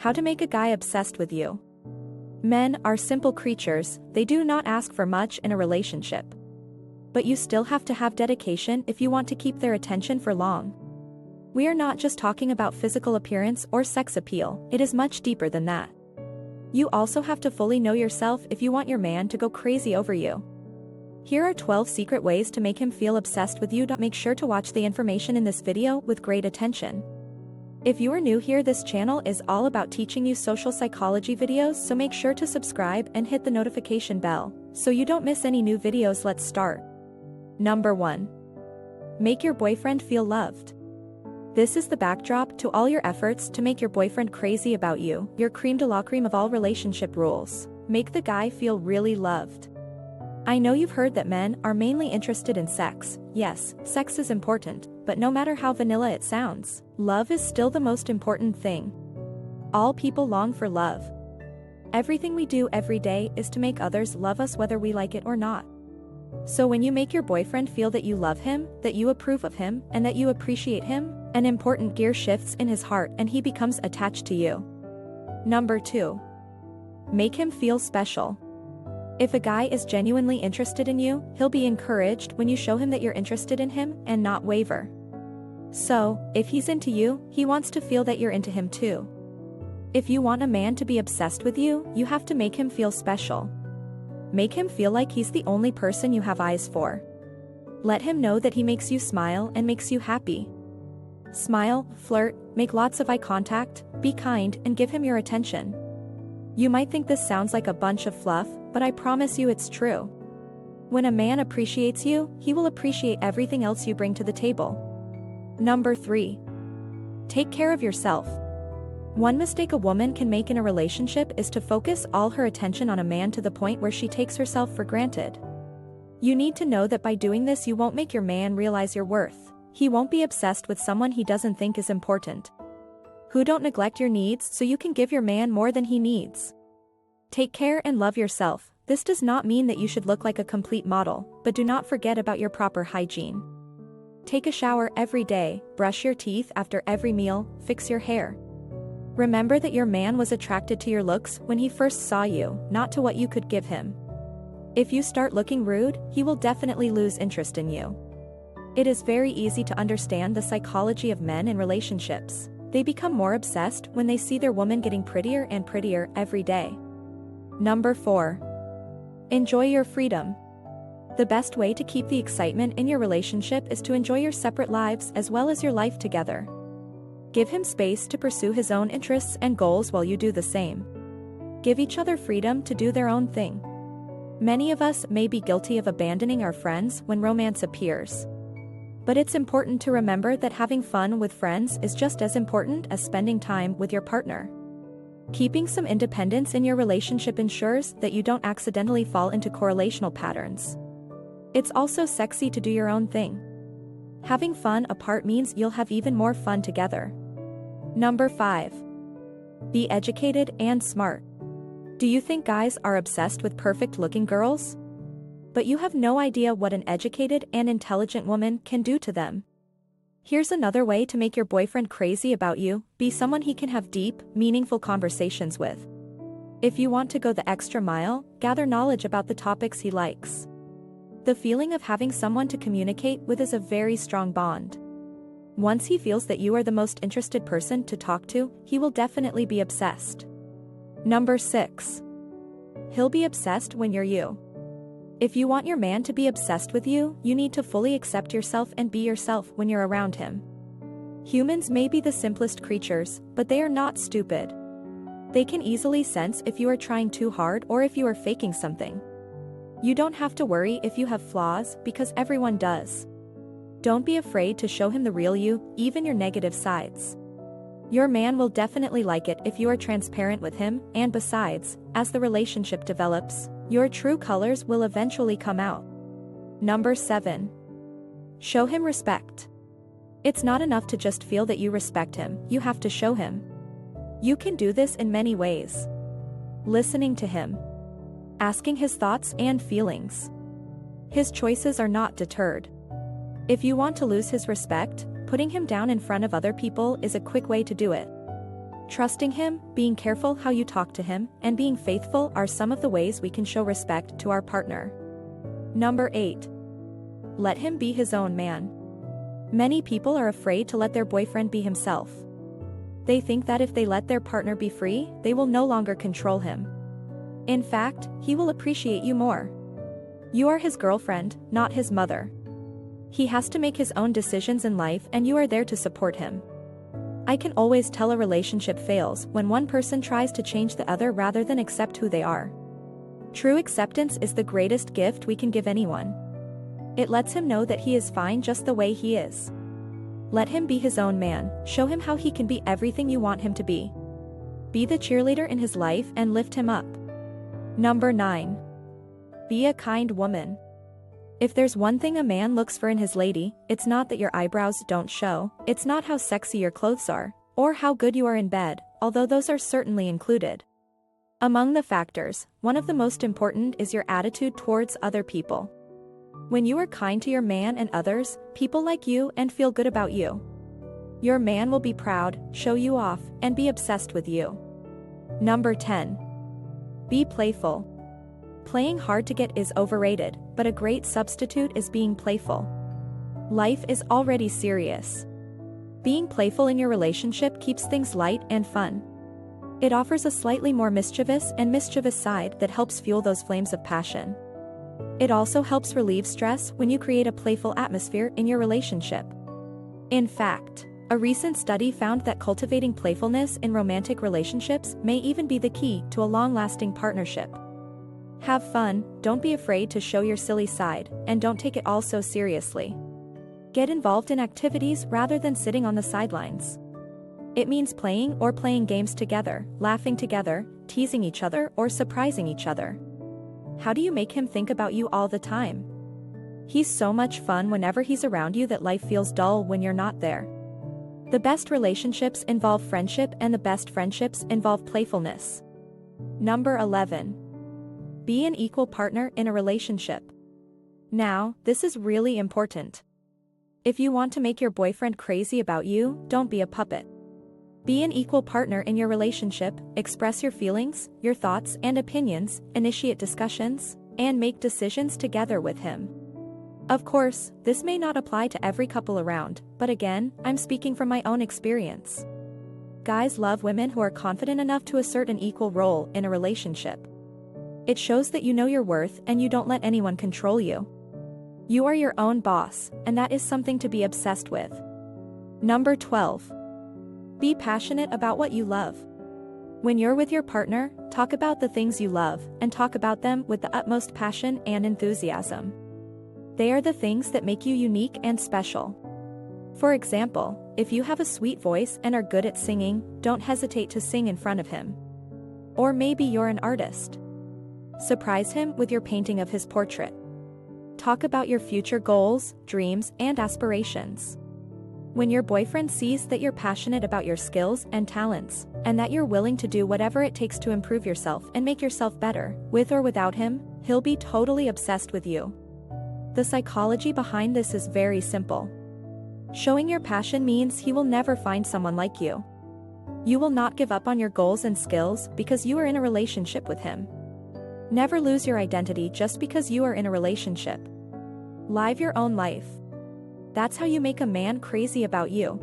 How to make a guy obsessed with you. Men are simple creatures, they do not ask for much in a relationship. But you still have to have dedication if you want to keep their attention for long. We are not just talking about physical appearance or sex appeal, it is much deeper than that. You also have to fully know yourself if you want your man to go crazy over you. Here are 12 secret ways to make him feel obsessed with you. Make sure to watch the information in this video with great attention. If you are new here, this channel is all about teaching you social psychology videos, so make sure to subscribe and hit the notification bell so you don't miss any new videos. Let's start. Number 1. Make your boyfriend feel loved. This is the backdrop to all your efforts to make your boyfriend crazy about you, your creme de la creme of all relationship rules. Make the guy feel really loved. I know you've heard that men are mainly interested in sex. Yes, sex is important, but no matter how vanilla it sounds, love is still the most important thing. All people long for love. Everything we do every day is to make others love us whether we like it or not. So when you make your boyfriend feel that you love him, that you approve of him, and that you appreciate him, an important gear shifts in his heart and he becomes attached to you. Number 2. Make him feel special. If a guy is genuinely interested in you, he'll be encouraged when you show him that you're interested in him and not waver. So, if he's into you, he wants to feel that you're into him too. If you want a man to be obsessed with you, you have to make him feel special. Make him feel like he's the only person you have eyes for. Let him know that he makes you smile and makes you happy. Smile, flirt, make lots of eye contact, be kind, and give him your attention. You might think this sounds like a bunch of fluff, but I promise you it's true. When a man appreciates you, he will appreciate everything else you bring to the table. Number 3. Take care of yourself. One mistake a woman can make in a relationship is to focus all her attention on a man to the point where she takes herself for granted. You need to know that by doing this you won't make your man realize your worth. He won't be obsessed with someone he doesn't think is important. Don't neglect your needs so you can give your man more than he needs. Take care and love yourself. This does not mean that you should look like a complete model, but do not forget about your proper hygiene. Take a shower every day, brush your teeth after every meal, fix your hair. Remember that your man was attracted to your looks when he first saw you, not to what you could give him. If you start looking rude, he will definitely lose interest in you. It is very easy to understand the psychology of men in relationships. They become more obsessed when they see their woman getting prettier and prettier every day. Number 4. Enjoy your freedom. The best way to keep the excitement in your relationship is to enjoy your separate lives as well as your life together. Give him space to pursue his own interests and goals while you do the same. Give each other freedom to do their own thing. Many of us may be guilty of abandoning our friends when romance appears. But it's important to remember that having fun with friends is just as important as spending time with your partner. Keeping some independence in your relationship ensures that you don't accidentally fall into correlational patterns. It's also sexy to do your own thing. Having fun apart means you'll have even more fun together. Number 5. Be educated and smart. Do you think guys are obsessed with perfect-looking girls? But you have no idea what an educated and intelligent woman can do to them. Here's another way to make your boyfriend crazy about you: be someone he can have deep, meaningful conversations with. If you want to go the extra mile, gather knowledge about the topics he likes. The feeling of having someone to communicate with is a very strong bond. Once he feels that you are the most interested person to talk to, he will definitely be obsessed. Number 6. He'll be obsessed when you're you. If you want your man to be obsessed with you, you need to fully accept yourself and be yourself when you're around him. Humans may be the simplest creatures, but they are not stupid. They can easily sense if you are trying too hard or if you are faking something. You don't have to worry if you have flaws, because everyone does. Don't be afraid to show him the real you, even your negative sides. Your man will definitely like it if you are transparent with him, and besides, as the relationship develops, your true colors will eventually come out. Number 7. Show him respect. It's not enough to just feel that you respect him, you have to show him. You can do this in many ways. Listening to him. Asking his thoughts and feelings. His choices are not deterred. If you want to lose his respect, putting him down in front of other people is a quick way to do it. Trusting him, being careful how you talk to him, and being faithful are some of the ways we can show respect to our partner. Number 8. Let him be his own man. Many people are afraid to let their boyfriend be himself. They think that if they let their partner be free, they will no longer control him. In fact, he will appreciate you more. You are his girlfriend, not his mother. He has to make his own decisions in life and you are there to support him. I can always tell a relationship fails when one person tries to change the other rather than accept who they are. True acceptance is the greatest gift we can give anyone. It lets him know that he is fine just the way he is. Let him be his own man, show him how he can be everything you want him to be. Be the cheerleader in his life and lift him up. Number 9. Be a kind woman. If there's one thing a man looks for in his lady, it's not that your eyebrows don't show, it's not how sexy your clothes are, or how good you are in bed, although those are certainly included. Among the factors, one of the most important is your attitude towards other people. When you are kind to your man and others, people like you and feel good about you. Your man will be proud, show you off, and be obsessed with you. Number 10. Be playful. Playing hard to get is overrated, but a great substitute is being playful. Life is already serious. Being playful in your relationship keeps things light and fun. It offers a slightly more mischievous side that helps fuel those flames of passion. It also helps relieve stress when you create a playful atmosphere in your relationship. In fact, a recent study found that cultivating playfulness in romantic relationships may even be the key to a long-lasting partnership. Have fun, don't be afraid to show your silly side, and don't take it all so seriously. Get involved in activities rather than sitting on the sidelines. It means playing or playing games together, laughing together, teasing each other or surprising each other. How do you make him think about you all the time? He's so much fun whenever he's around you that life feels dull when you're not there. The best relationships involve friendship and the best friendships involve playfulness. Number 11. Be an equal partner in a relationship. Now, this is really important. If you want to make your boyfriend crazy about you, don't be a puppet. Be an equal partner in your relationship, express your feelings, your thoughts and opinions, initiate discussions, and make decisions together with him. Of course, this may not apply to every couple around, but again, I'm speaking from my own experience. Guys love women who are confident enough to assert an equal role in a relationship. It shows that you know your worth and you don't let anyone control you. You are your own boss, and that is something to be obsessed with. Number 12. Be passionate about what you love. When you're with your partner, talk about the things you love, and talk about them with the utmost passion and enthusiasm. They are the things that make you unique and special. For example, if you have a sweet voice and are good at singing, don't hesitate to sing in front of him. Or maybe you're an artist. Surprise him with your painting of his portrait. Talk about your future goals, dreams, and aspirations. When your boyfriend sees that you're passionate about your skills and talents, and that you're willing to do whatever it takes to improve yourself and make yourself better, with or without him, he'll be totally obsessed with you. The psychology behind this is very simple. Showing your passion means he will never find someone like you. You will not give up on your goals and skills because you are in a relationship with him. Never lose your identity just because you are in a relationship. Live your own life. That's how you make a man crazy about you.